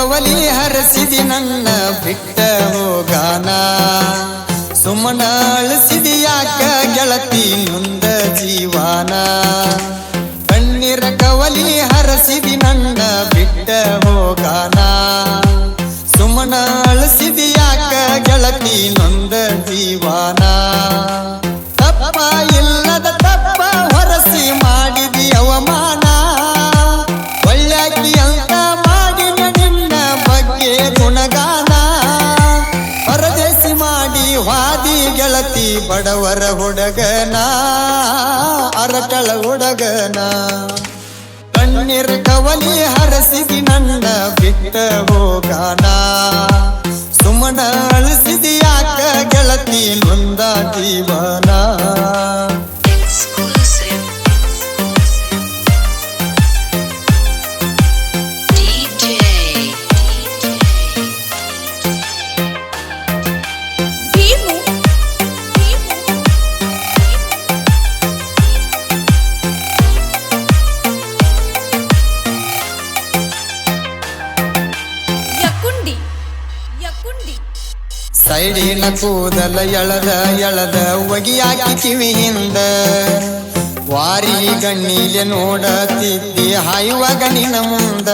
ಕವಲಿ ಹರಸಿದಿ ನನ್ನ ಬಿಟ್ಟ ಹೋಗಾನ ಸುಮ್ಮನ ಅಳಿಸಿದಿ ಯಾಕ ಗೆಳತಿ ನೊಂದ ಜೀವಾನ ಕಣ್ಣೀರ ಕವಲಿ ಹರಸಿದಿ ನನ್ನ ಬಿಟ್ಟ ಹೋಗಾನ ಸುಮ್ಮನ ಅಳಿಸಿದಿ ಯಾಕ ಗೆಳತಿ ನೊಂದ ಜೀವಾನ ತಪ್ಪ ಇಲ್ಲದ ತಪ್ಪ ಹೊರಸಿ ಮಾಡಿದಿ ಅವಮಾನ ಒಳ್ಳೆಕಿ ಅಂತ ಮಾಡಿನ ನಿನ್ನ ಬಗ್ಗೆ ಗುಣಗಾನ ಪರದೇಸಿ ಮಾಡಿ ವಾದಿ ಗೆಳತಿ ಬಡವರ ಹುಡುಗನ ಅರಟಳ ಹುಡುಗನ ಕಣ್ಣೀರ ಕವಲಿ ಹರಸಿದಿ ನನ್ನ ಬಿಟ್ಟ ಹೋಗಾನ ಸುಮ್ಮನ ಅಳಿಸಿದಿ ಯಾಕ ಗೆಳತಿ ನೊಂದ ಜೀವನ ಸೈಡಿನ ಕೂದಲ ಎಳದ ಒಗಿಯಾಕಿ ಕಿವಿಯಿಂದ ವಾರಿ ಗಣ್ಣಿಲೆ ನೋಡತಿದ್ದಿ ಹಾಯುವಾಗ ನಿನ್ನ ಮುಂದ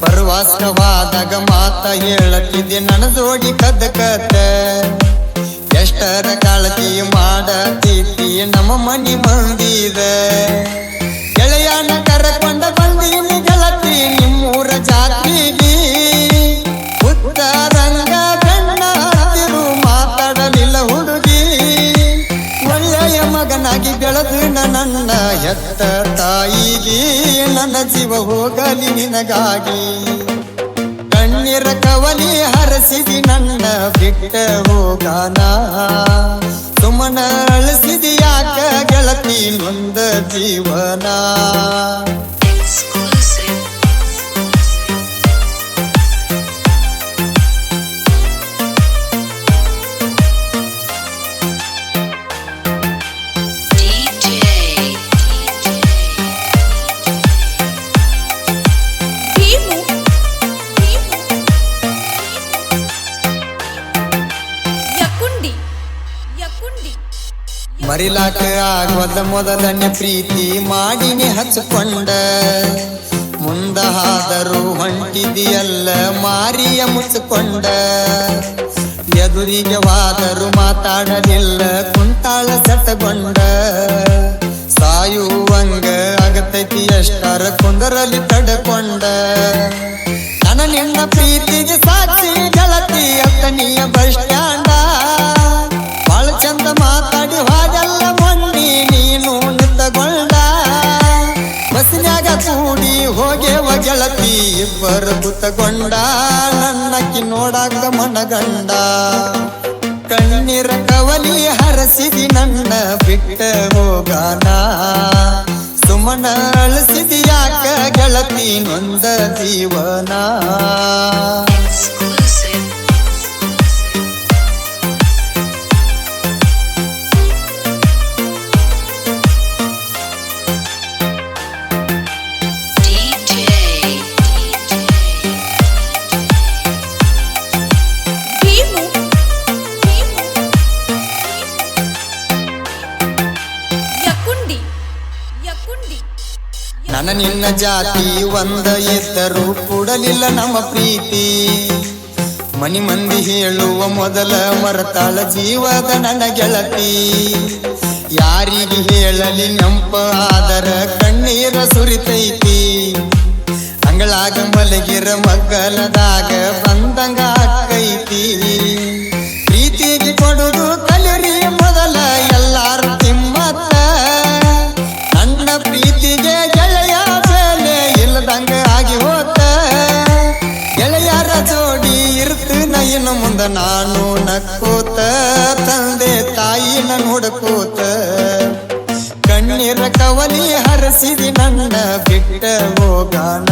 ಪರ್ವಾಸವಾದಾಗ ಮಾತ ಹೇಳತಿದ್ದಿ ನನ್ನ ಜೋಡಿ ಕದ್ದ ಎಷ್ಟರ ಕಾಳತಿ ಮಾಡತಿದ್ದಿ ನಮ್ಮ ಮನಿ ಮಂದಿದ ಗೆಳೆಯನ ಕರಕೊಂಡ ಬಂದೀನಿ ಗೆಳತಿ ನಿಮ್ಮೂರ ಜಾತ್ರೆಗೆ ಉತ್ತರಂಗ ಮಾತಾಡಲಿಲ್ಲ ಹುಡುಗಿ ಒಳ್ಳೆಯ ಮಗನಾಗಿ ಬೆಳೆದು ನನ್ನ ಎತ್ತ ತಾಯಿಗೆ ನನ್ನ ಜೀವ ಹೋಗಲಿ ನಿನಗಾಗಿ ಕಣ್ಣೀರ ಕವಲಿ ಹರಸಿದಿ ನನ್ನ ಬಿಟ್ಟ ಹೋಗಾನ ಸುಮ್ಮನ ಅಳಿಸಿದಿ ಯಾಕ ಗೆಳತಿ ನೊಂದ ಜೀವನ ಮರಿಲಾಕ ಆಗೋದ ಮೊದಲನೇ ಪ್ರೀತಿ ಮಾಡಿನಿ ಹಚ್ಕೊಂಡ ಮುಂದ ಹಾದರು ಹೊಂಟಿದಿಯಲ್ಲ ಮಾರಿಯ ಮುಚ್ಚಿಕೊಂಡ ಎದುರಿಗೆ ವಾದರು ಮಾತಾಡಲಿಲ್ಲ ಕುಂತಾಳ ಸೆಟಗೊಂಡ ಸಾಯುವಂಗ ಆಗತೈತಿ ಎಷ್ಟರ ಕುಂದರಲಿ ತಡಕೊಂಡ ನನ್ನ ನಿನ್ನ ಪ್ರೀತಿಗೆ ಸಾಕ್ಷಿ ಗೆಳತಿ ಅತ್ತನಿಯ ಬಸ್ ಸ್ಟ್ಯಾಂಡ ಬಾಳ ಚಂದ ಮಾತಾಡಿ ಹಾಗೆಲ್ಲ ಮೊನ್ನಿ ನೀನು ನಿಂತಗೊಂಡ ಬಸ್ನ್ಯಾಗ ಕೂಡಿ ಹೋಗೇವ ಗೆಳತಿ ಇಬ್ಬರು ಕುತ್ತಗೊಂಡ ನನ್ನಕ್ಕಿ ನೋಡಾಕ ಮನಗಂಡ ಕಣ್ಣೀರ ಕವಲಿ ಹರಸಿದಿ ನನ್ನ ಬಿಟ್ಟ ಹೋಗಾನ ಸುಮ್ಮನ ಅಳಿಸಿದಿ ಯಾಕ ಗೆಳತಿ ನೊಂದ ಜೀವನ ನನ್ನ ನಿನ್ನ ಜಾತಿ ಒಂದ ಇದ್ದರೂ ಕೂಡಲಿಲ್ಲ ನಮ್ಮ ಪ್ರೀತಿ ಮನಿ ಮಂದಿ ಹೇಳುವ ಮೊದಲ ಮರತಾಳ ಜೀವದ ನನ್ನ ಗೆಳತಿ ಯಾರಿಗೆ ಹೇಳಲಿ ನೆಂಪ ಆದರ ಕಣ್ಣೀರ ಸುರಿತೈತಿ ಅಂಗಳಾಗ ಮಲಗಿರ ಮಗ್ಗಲದಾಗ ಬಂದಂಗ ಆಕೈತಿ ಪ್ರೀತಿಗೆ ಕೊಡುದು ಕಲಿರಿ ಮೊದಲ ಎಲ್ಲಾರು ತಿಮ್ಮತ್ತ ನನ್ನ ಪ್ರೀತಿಗೆ ಗೆಳೆಯ ಬೆಲೆ ಇಲ್ಲದಂಗ ಆಗಿ ಹೋತ ಗೆಳೆಯರ ಜೋಡಿ ಇರ್ತನ ಇನ್ನು ಮುಂದ ನಾನು ನಕ್ಕೋತ ತಂದೆ ತಾಯಿನ ನೋಡ್ಕೋತ ಕಣ್ಣೀರ ಕವಲಿ ಹರಸಿದಿ ನನ್ನ ಬಿಟ್ಟ ಹೋಗಾನ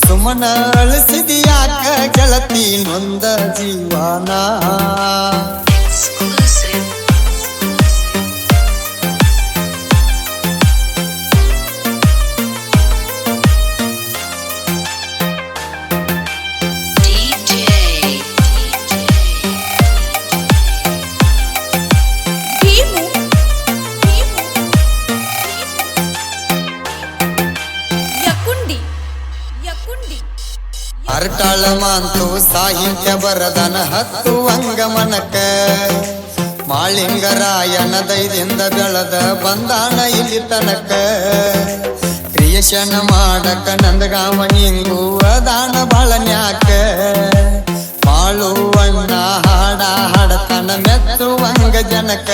ಸುಮ್ಮನ ಅಳಿಸಿದಿ ಯಾಕ ಗೆಳತಿ ನೊಂದ ಜೀವನ ಅರಟಾಳ ಮಾಂತು ಸಾಹಿತ್ಯ ಬರದನ 10 ಅಂಗಮನಕ ಮಾಳಿಂಗರಾಯನ ದೈದಿಂದ ಬೆಳೆದ ಬಂದಾನ ಇಲ್ಲಿ ತನಕ ಕ್ರಿಯೇಷನ್ ಮಾಡಕ ನಂದಗಾಮ ಹಿಂಗೂ ಅದಾನ ಬಾಳನ್ಯಾಕ ಮಾಳುವಣ್ಣ ಹಾಡ ಹಾಡತನ ಮೆಚ್ಚುವಂಗ ಜನಕ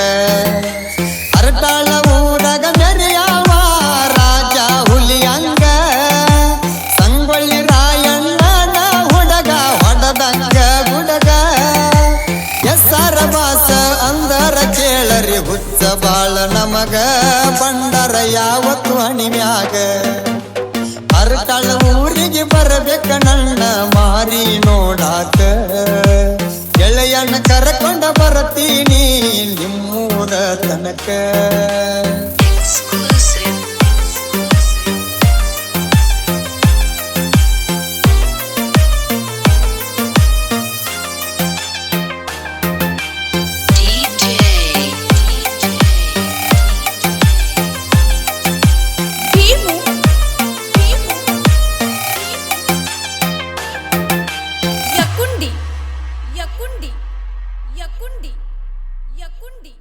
ಅರಟಾಳ ಊರಗ ಮೆರೆಯವ ರಾಜ ಹುಲಿಯಂಗ ಸಂಗೊಳ್ಳಿ ರಾಯಣ್ಣನ ಹುಡಗ ಹೊಡದಂಗ ಗುಡಗ ಎಸ್ಸಾರ ಬಾಸ ಅಂದರ ಕೇಳರಿ ಹುಚ್ಚ ಬಾಳ ನಮಗ ಬಂಡರ ಯಾವತ್ತು ಹಣಿಮ್ಯಾಗ ಅರಟಾಳ ಊರಿಗೆ ಬರಬೇಕ ನನ್ನ ಮಾರಿ ನೋಡಾಕ ಗೆಳೆಯನ್ನ ಕರಕೊಂಡ ಬರತೀನಿ ನಿಮ್ಮೂರ ತನಕ Yakundi.